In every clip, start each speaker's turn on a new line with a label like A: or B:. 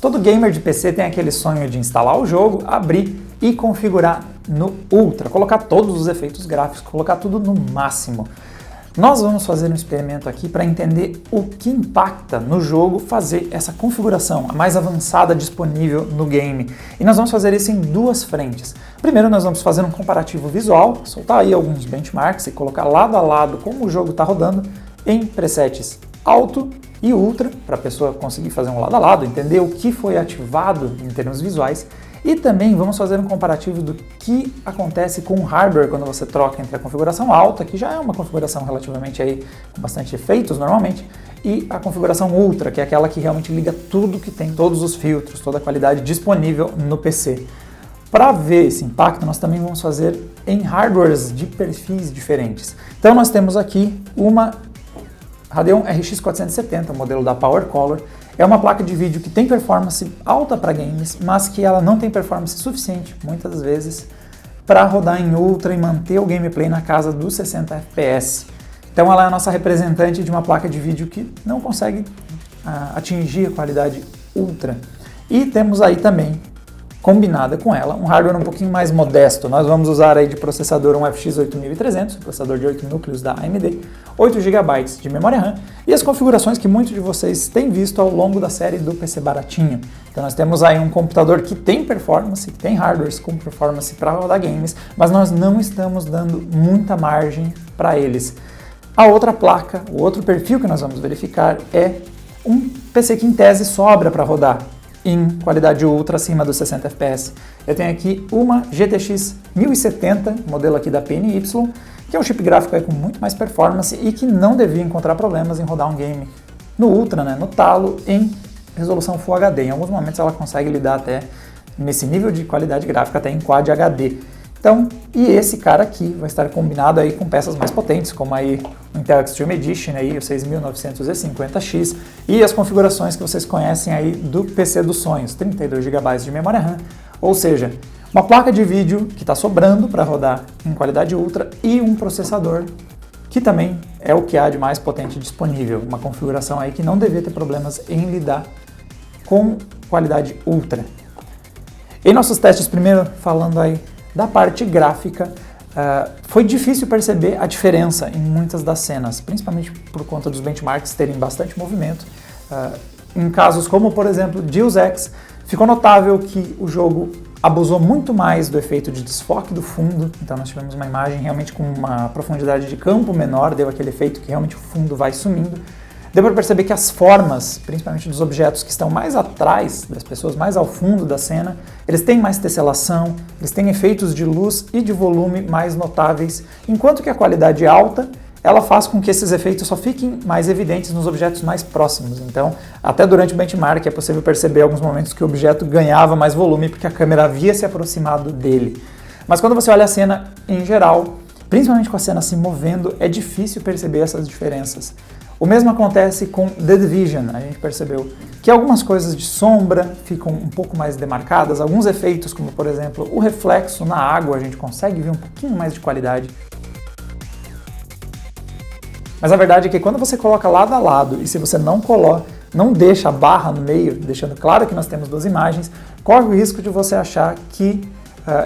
A: Todo gamer de PC tem aquele sonho de instalar o jogo, abrir e configurar no Ultra, colocar todos os efeitos gráficos, colocar tudo no máximo. Nós vamos fazer um experimento aqui para entender o que impacta no jogo fazer essa configuração, a mais avançada disponível no game. E nós vamos fazer isso em duas frentes. Primeiro nós vamos fazer um comparativo visual, soltar aí alguns benchmarks e colocar lado a lado como o jogo está rodando em presets alto e ultra, para a pessoa conseguir fazer um lado a lado, entender o que foi ativado em termos visuais. E também vamos fazer um comparativo do que acontece com o hardware quando você troca entre a configuração alta, que já é uma configuração relativamente aí com bastante efeitos normalmente, e a configuração ultra, que é aquela que realmente liga tudo que tem, todos os filtros, toda a qualidade disponível no PC. Para ver esse impacto, nós também vamos fazer em hardwares de perfis diferentes. Então nós temos aqui uma Radeon RX 470, modelo da PowerColor. É uma placa de vídeo que tem performance alta para games, mas que ela não tem performance suficiente, muitas vezes, para rodar em Ultra e manter o gameplay na casa dos 60 FPS. Então ela é a nossa representante de uma placa de vídeo que não consegue atingir a qualidade Ultra. E temos aí também, combinada com ela, um hardware um pouquinho mais modesto. Nós vamos usar aí de processador um FX 8300, processador de 8 núcleos da AMD, 8 GB de memória RAM e as configurações que muitos de vocês têm visto ao longo da série do PC baratinho. Então nós temos aí um computador que tem performance, que tem hardwares com performance para rodar games, mas nós não estamos dando muita margem para eles. A outra placa, o outro perfil que nós vamos verificar é um PC que em tese sobra para rodar em qualidade ultra acima dos 60 FPS. Eu tenho aqui uma GTX 1070, modelo aqui da PNY, que é um chip gráfico aí com muito mais performance e que não devia encontrar problemas em rodar um game no ultra, no talo, em resolução Full HD. Em alguns momentos ela consegue lidar até nesse nível de qualidade gráfica, até em Quad HD. Então, e esse cara aqui vai estar combinado aí com peças mais potentes, como aí o Intel Extreme Edition, aí, o 6950X, e as configurações que vocês conhecem aí do PC dos sonhos, 32 GB de memória RAM, ou seja, uma placa de vídeo que está sobrando para rodar em qualidade ultra e um processador que também é o que há de mais potente disponível, uma configuração aí que não devia ter problemas em lidar com qualidade ultra. Em nossos testes, primeiro falando aí da parte gráfica, foi difícil perceber a diferença em muitas das cenas, principalmente por conta dos benchmarks terem bastante movimento. Em casos como, por exemplo, Deus Ex, ficou notável que o jogo abusou muito mais do efeito de desfoque do fundo, então nós tivemos uma imagem realmente com uma profundidade de campo menor, deu aquele efeito que realmente o fundo vai sumindo. Deu para perceber que as formas, principalmente dos objetos que estão mais atrás das pessoas, mais ao fundo da cena, eles têm mais tesselação, eles têm efeitos de luz e de volume mais notáveis, enquanto que a qualidade alta, ela faz com que esses efeitos só fiquem mais evidentes nos objetos mais próximos. Então, até durante o benchmark é possível perceber em alguns momentos que o objeto ganhava mais volume porque a câmera havia se aproximado dele. Mas quando você olha a cena em geral, principalmente com a cena se movendo, é difícil perceber essas diferenças. O mesmo acontece com The Division, a gente percebeu que algumas coisas de sombra ficam um pouco mais demarcadas, alguns efeitos, como por exemplo o reflexo na água, a gente consegue ver um pouquinho mais de qualidade. Mas a verdade é que quando você coloca lado a lado e se você não deixa a barra no meio, deixando claro que nós temos duas imagens, corre o risco de você achar que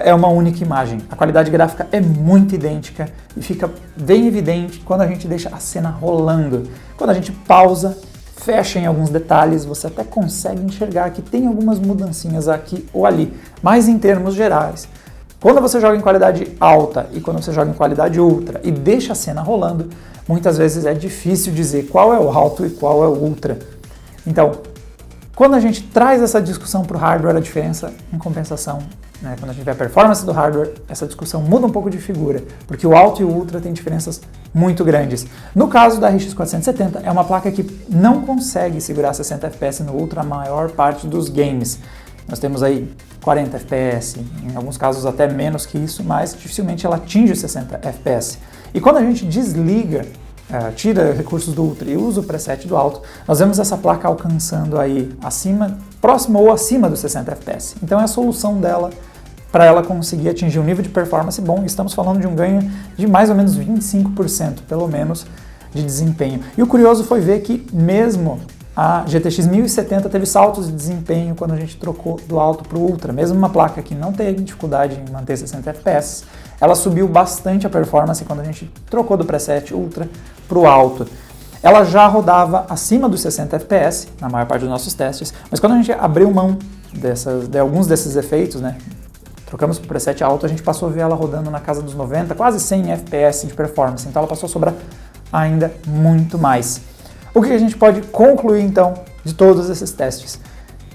A: é uma única imagem. A qualidade gráfica é muito idêntica e fica bem evidente quando a gente deixa a cena rolando. Quando a gente pausa, fecha em alguns detalhes, você até consegue enxergar que tem algumas mudancinhas aqui ou ali, mas em termos gerais, quando você joga em qualidade alta e quando você joga em qualidade ultra e deixa a cena rolando, muitas vezes é difícil dizer qual é o alto e qual é o ultra. Então, quando a gente traz essa discussão para o hardware, a diferença, em compensação, quando a gente vê a performance do hardware, essa discussão muda um pouco de figura, porque o alto e o ultra têm diferenças muito grandes. No caso da RX 470, é uma placa que não consegue segurar 60 FPS no ultra a maior parte dos games. Nós temos aí 40 FPS, em alguns casos até menos que isso, mas dificilmente ela atinge 60 FPS. E quando a gente desliga, tira recursos do ultra e usa o preset do alto, nós vemos essa placa alcançando aí próximo ou acima dos 60 FPS. Então é a solução dela para ela conseguir atingir um nível de performance bom. Estamos falando de um ganho de mais ou menos 25%, pelo menos, de desempenho. E o curioso foi ver que mesmo a GTX 1070 teve saltos de desempenho quando a gente trocou do alto para o ultra. Mesmo uma placa que não tem dificuldade em manter 60 FPS, ela subiu bastante a performance quando a gente trocou do preset ultra para o alto. Ela já rodava acima dos 60 FPS na maior parte dos nossos testes, mas quando a gente abriu mão de alguns desses efeitos, né, trocamos para o preset alto, a gente passou a ver ela rodando na casa dos 90, quase 100 FPS de performance, então ela passou a sobrar ainda muito mais. O que a gente pode concluir então de todos esses testes?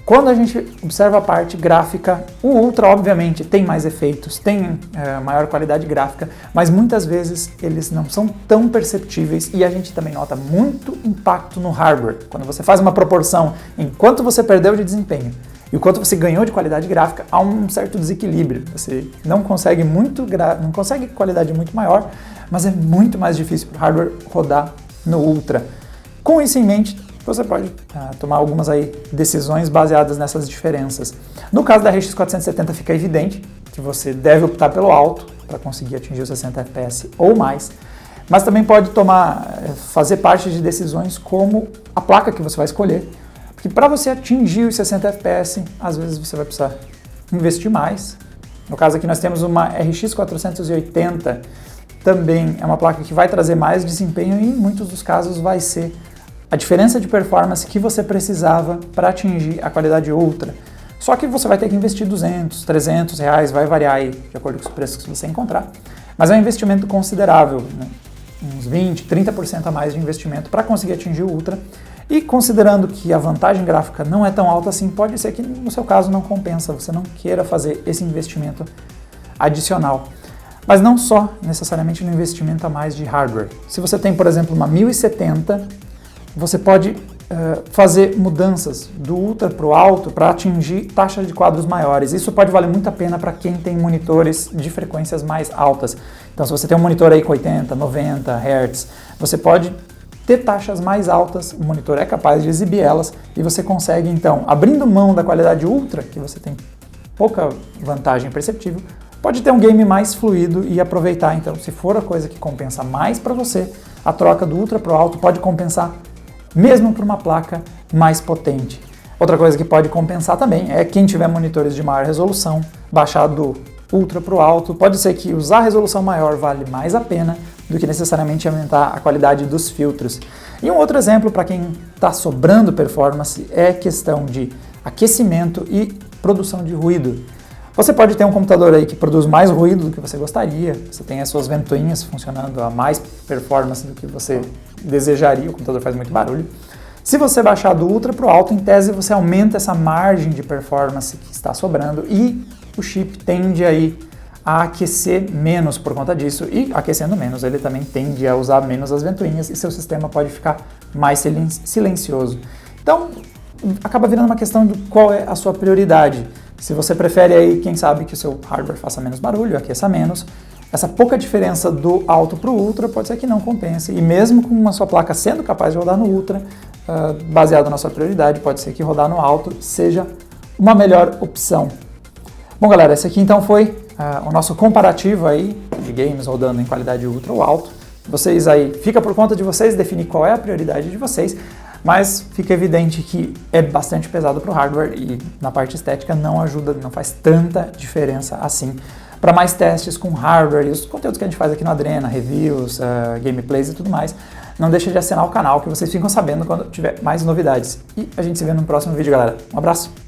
A: Quando a gente observa a parte gráfica, o Ultra obviamente tem mais efeitos, tem maior qualidade gráfica, mas muitas vezes eles não são tão perceptíveis e a gente também nota muito impacto no hardware. Quando você faz uma proporção em quanto você perdeu de desempenho e o quanto você ganhou de qualidade gráfica, há um certo desequilíbrio. Você não consegue qualidade muito maior, mas é muito mais difícil para o hardware rodar no Ultra. Com isso em mente, você pode tomar algumas decisões baseadas nessas diferenças. No caso da RX 470 fica evidente que você deve optar pelo alto para conseguir atingir os 60 FPS ou mais, mas também pode fazer parte de decisões como a placa que você vai escolher, porque para você atingir os 60 FPS, às vezes você vai precisar investir mais. No caso aqui nós temos uma RX 480, também é uma placa que vai trazer mais desempenho e em muitos dos casos vai ser a diferença de performance que você precisava para atingir a qualidade ultra. Só que você vai ter que investir 200, 300 reais, vai variar aí de acordo com os preços que você encontrar, mas é um investimento considerável, né? Uns 20, 30% a mais de investimento para conseguir atingir o ultra. E considerando que a vantagem gráfica não é tão alta assim, pode ser que no seu caso não compensa, você não queira fazer esse investimento adicional. Mas não só necessariamente no investimento a mais de hardware. Se você tem, por exemplo, uma 1070, você pode fazer mudanças do ultra para o alto para atingir taxas de quadros maiores. Isso pode valer muito a pena para quem tem monitores de frequências mais altas. Então, se você tem um monitor aí com 80, 90 Hz, você pode ter taxas mais altas, o monitor é capaz de exibir elas e você consegue, então, abrindo mão da qualidade ultra, que você tem pouca vantagem perceptível, pode ter um game mais fluido e aproveitar. Então, se for a coisa que compensa mais para você, a troca do ultra para o alto pode compensar mesmo para uma placa mais potente. Outra coisa que pode compensar também é quem tiver monitores de maior resolução, baixar do ultra para o alto. Pode ser que usar resolução maior vale mais a pena do que necessariamente aumentar a qualidade dos filtros. E um outro exemplo para quem está sobrando performance é a questão de aquecimento e produção de ruído. Você pode ter um computador aí que produz mais ruído do que você gostaria, você tem as suas ventoinhas funcionando a mais performance do que você desejaria, o computador faz muito barulho. Se você baixar do ultra para o alto, em tese você aumenta essa margem de performance que está sobrando e o chip tende aí a aquecer menos por conta disso, e aquecendo menos ele também tende a usar menos as ventoinhas e seu sistema pode ficar mais silencioso. Então acaba virando uma questão de qual é a sua prioridade. Se você prefere aí, quem sabe, que o seu hardware faça menos barulho, aqueça menos, essa pouca diferença do alto para o ultra pode ser que não compense. E mesmo com a sua placa sendo capaz de rodar no ultra, baseado na sua prioridade, pode ser que rodar no alto seja uma melhor opção. Bom, galera, esse aqui então foi o nosso comparativo aí de games rodando em qualidade ultra ou alto. Vocês aí, fica por conta de vocês definir qual é a prioridade de vocês. Mas fica evidente que é bastante pesado para o hardware e na parte estética não ajuda, não faz tanta diferença assim. Para mais testes com hardware e os conteúdos que a gente faz aqui no Adrena, reviews, gameplays e tudo mais, não deixa de assinar o canal que vocês ficam sabendo quando tiver mais novidades. E a gente se vê no próximo vídeo, galera. Um abraço!